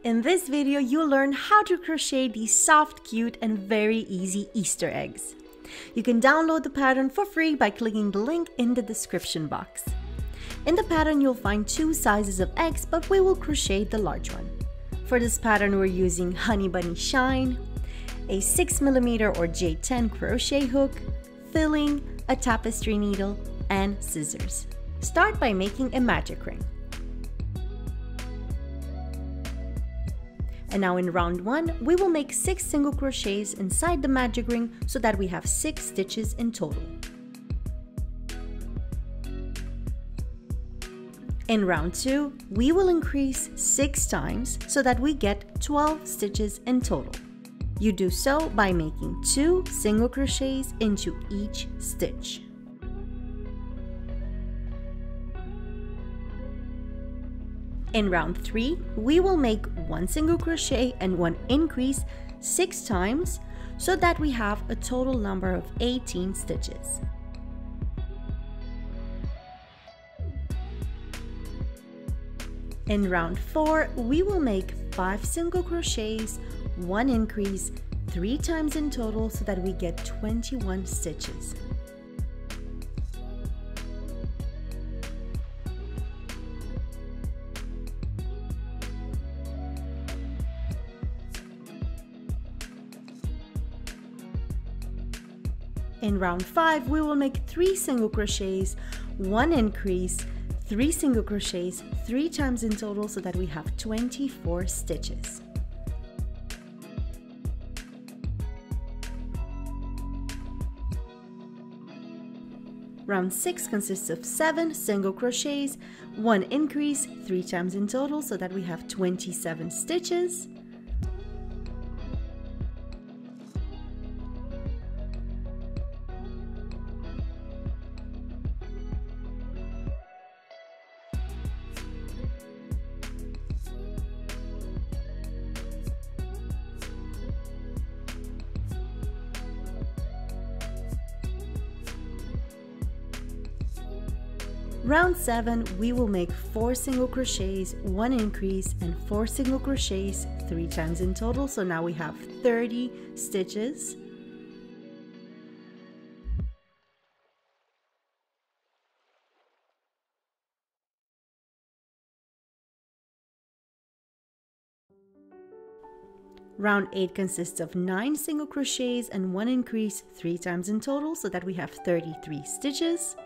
In this video, you'll learn how to crochet these soft, cute, and very easy Easter eggs. You can download the pattern for free by clicking the link in the description box. In the pattern, you'll find two sizes of eggs, but we will crochet the large one. For this pattern, we're using Honey Bunny Shine, a 6mm or J10 crochet hook, filling, a tapestry needle, and scissors. Start by making a magic ring. And now in round 1, we will make 6 single crochets inside the magic ring so that we have 6 stitches in total. In round 2, we will increase 6 times so that we get 12 stitches in total. You do so by making 2 single crochets into each stitch. In round 3, we will make 1 single crochet and 1 increase 6 times so that we have a total number of 18 stitches. In round 4, we will make 5 single crochets, 1 increase 3 times in total so that we get 21 stitches. In round 5, we will make 3 single crochets, 1 increase, 3 single crochets, 3 times in total so that we have 24 stitches. Round 6 consists of 7 single crochets, 1 increase, 3 times in total so that we have 27 stitches. Round 7, we will make 4 single crochets, 1 increase, and 4 single crochets 3 times in total, so now we have 30 stitches. Round 8 consists of 9 single crochets and 1 increase 3 times in total, so that we have 33 stitches.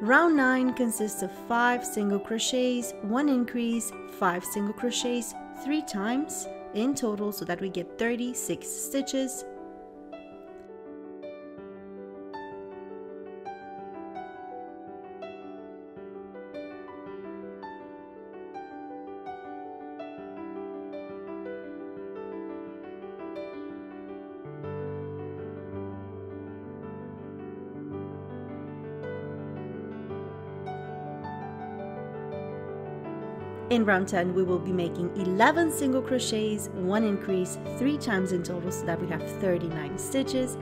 Round 9 consists of 5 single crochets, 1 increase, 5 single crochets 3 times in total so that we get 36 stitches. In round 10, we will be making 11 single crochets, 1 increase, 3 times in total so that we have 39 stitches.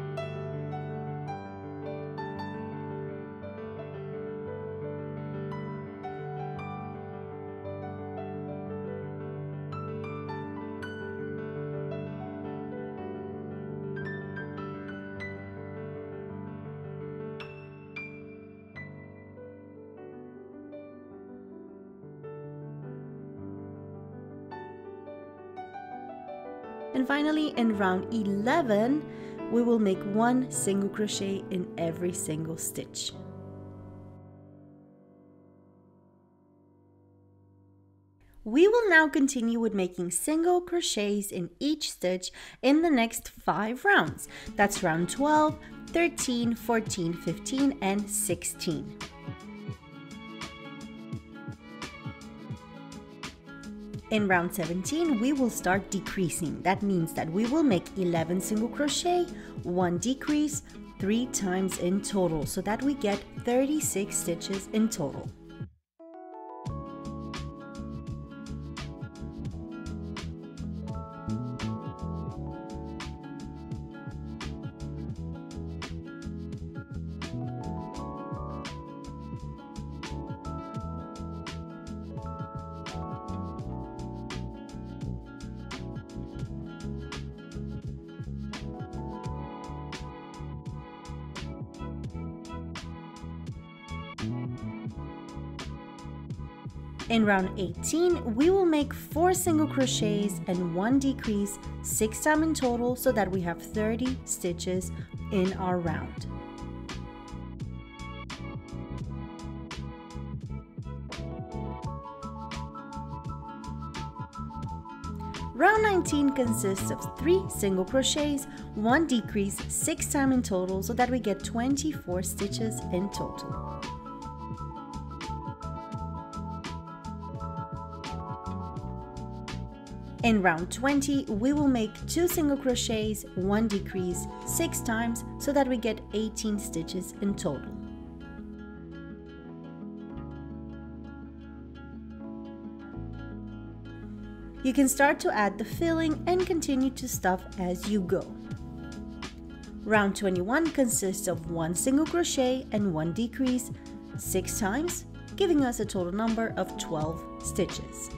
And finally, in round 11, we will make 1 single crochet in every single stitch. We will now continue with making single crochets in each stitch in the next 5 rounds. That's round 12, 13, 14, 15, and 16. In round 17, we will start decreasing. That means that we will make 11 single crochet, 1 decrease, 3 times in total, so that we get 36 stitches in total. In round 18, we will make 4 single crochets and 1 decrease, 6 times in total, so that we have 30 stitches in our round. Round 19 consists of 3 single crochets, 1 decrease, 6 times in total, so that we get 24 stitches in total. In round 20, we will make 2 single crochets, 1 decrease, 6 times, so that we get 18 stitches in total. You can start to add the filling and continue to stuff as you go. Round 21 consists of 1 single crochet and 1 decrease, 6 times, giving us a total number of 12 stitches.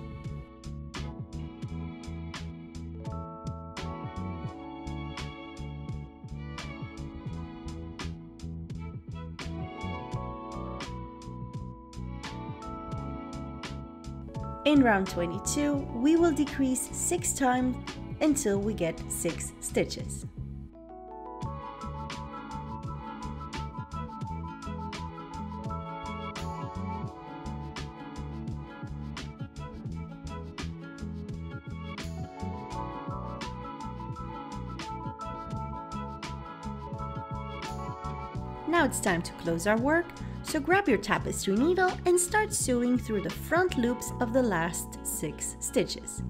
In round 22, we will decrease 6 times until we get 6 stitches. Now it's time to close our work. So grab your tapestry needle and start sewing through the front loops of the last 6 stitches.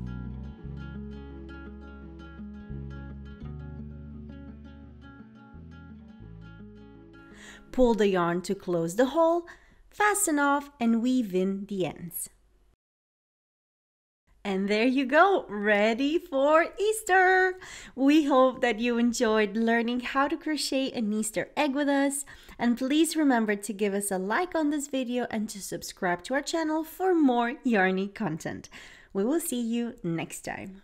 Pull the yarn to close the hole, fasten off and weave in the ends. And there you go, ready for Easter! We hope that you enjoyed learning how to crochet an Easter egg with us. And please remember to give us a like on this video and to subscribe to our channel for more yarny content. We will see you next time.